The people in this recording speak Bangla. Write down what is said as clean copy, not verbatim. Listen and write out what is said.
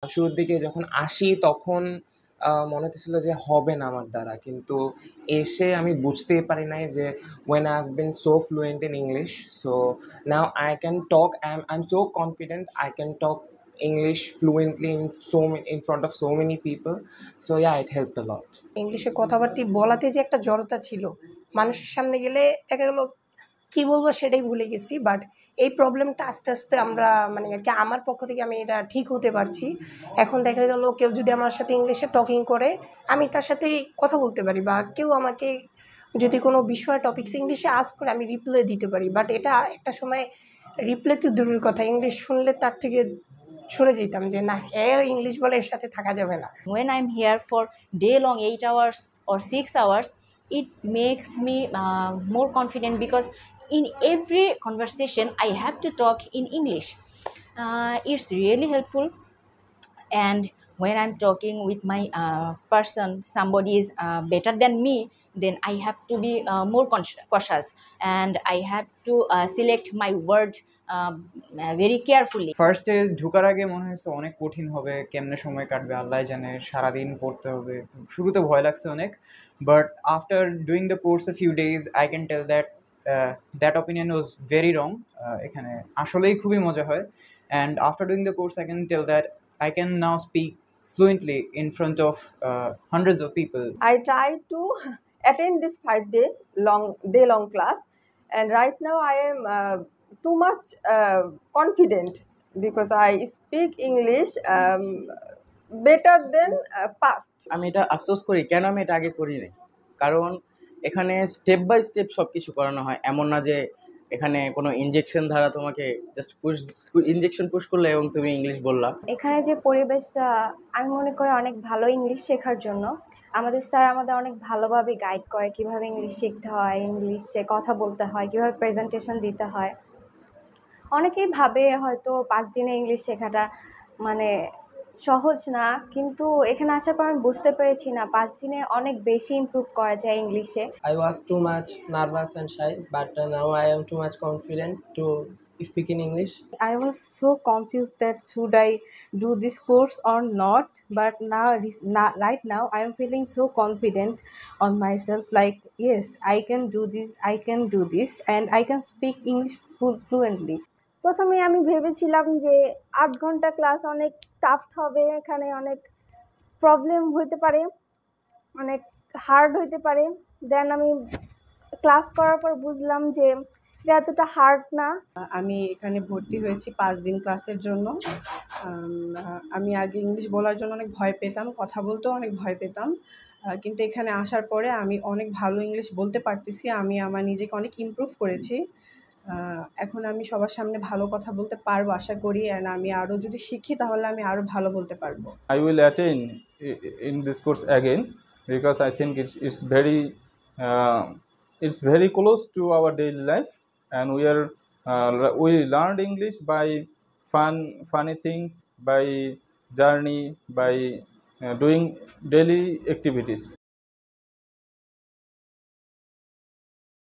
শুরুর দিকে যখন আসি তখন মনে হতেছিল যে হবে না আমার দ্বারা, কিন্তু এসে আমি বুঝতেই পারি নাই যে when I've been so fluent in English, so now I can talk, I'm so confident I can talk English fluently in front of so many people. So yeah, it helped a lot. ইংলিশে কথাবার্তা বলাতে যে একটা জড়তা ছিল, মানুষের সামনে গেলে দেখা গেল কী বলবো সেটাই ভুলে গেছি। বাট এই প্রবলেমটা আস্তে আস্তে আমরা মানে আর কি আমার পক্ষ থেকে আমি এটা ঠিক হতে পারছি। এখন দেখা গেল কেউ যদি আমার সাথে ইংলিশে টকিং করে, আমি তার সাথে কথা বলতে পারি, বা কেউ আমাকে যদি কোনো বিষয় টপিকস ইংলিশে আস্ক করে আমি রিপ্লাই দিতে পারি। বাট এটা একটা সময় রিপ্লাই তো দূরের কথা, ইংলিশ শুনলে তার থেকে সরে যেতাম যে না, এর ইংলিশ বলে এর সাথে থাকা যাবে না। When I'm here for day long 8 hours or 6 hours, it makes me more confident because in every conversation I have to talk in English. It's really helpful. And when I'm talking with my person, somebody is better than me, then I have to be more cautious, and I have to select my word very carefully. ফার্স্টে ঢোকার আগে মনে হয়েছে অনেক কঠিন হবে, কেমনে সময় কাটবে আল্লাহ জানে, সারাদিন পড়তে হবে, শুরুতে ভয় লাগছে অনেক। But after doing the course a few days I can tell that that opinion was very wrong. এখানে আসলেই খুবই মজা হয়। And after doing the course I can tell that I can now speak fluently in front of hundreds of people. I try to attend this 5-day long class, and right now I am too much confident because I speak English better than past. আমি এটা আফসোস করি কেন আমি এটা আগে করি নাই, কারণ এখানে স্টেপ বাই স্টেপ সব কিছু করানো হয়। এমন না যে এখানে কোনো ইনজেকশন দ্বারা তোমাকে জাস্ট ইনজেকশন পুশ করলে এবং তুমি ইংলিশ বললা। এখানে যে পরিবেশটা আমি মনে করি অনেক ভালো ইংলিশ শেখার জন্য। আমাদের স্যার আমাদের অনেক ভালোভাবে গাইড করে কীভাবে ইংলিশ শিখতে হয়, ইংলিশে কথা বলতে হয়, কীভাবে প্রেজেন্টেশন দিতে হয়। অনেকেই ভাবে হয়তো 5 দিনে ইংলিশ শেখাটা মানে সহজ না, কিন্তু এখানে আসার পর আমি বুঝতে পেরেছি না, 5 দিনে অনেক বেশি ইমপ্রুভ করা যায় ইংলিশে। I was too much nervous and shy, but now I am too much confident to speak in English. I was so confused that should I do this course or not, but right now I am feeling so confident on myself, like yes, I can do this and I can speak English fluently. প্রথমে আমি ভেবেছিলাম যে 8 ঘন্টা ক্লাস অনেক টাফ হবে, এখানে অনেক প্রবলেম হতে পারে, অনেক হার্ড হতে পারে। দেন আমি ক্লাস করার পর বুঝলাম যে এটা এতটা হার্ড না। আমি এখানে ভর্তি হয়েছি 5 দিন ক্লাসের জন্য। আমি আগে ইংলিশ বলার জন্য অনেক ভয় পেতাম, কথা বলতেও অনেক ভয় পেতাম, কিন্তু এখানে আসার পরে আমি অনেক ভালো ইংলিশ বলতে পারতেছি। আমি আমার নিজেকে অনেক ইমপ্রুভ করেছি। এখন আমি সবার সামনে ভালো কথা বলতে পারবো আশা করি, অ্যান্ড আমি আরও যদি শিখি তাহলে আমি আরও ভালো বলতে পারবো। I will attend in this course again because I think it's very close to our daily life, and we learned English by funny things, by journey, by doing daily activities.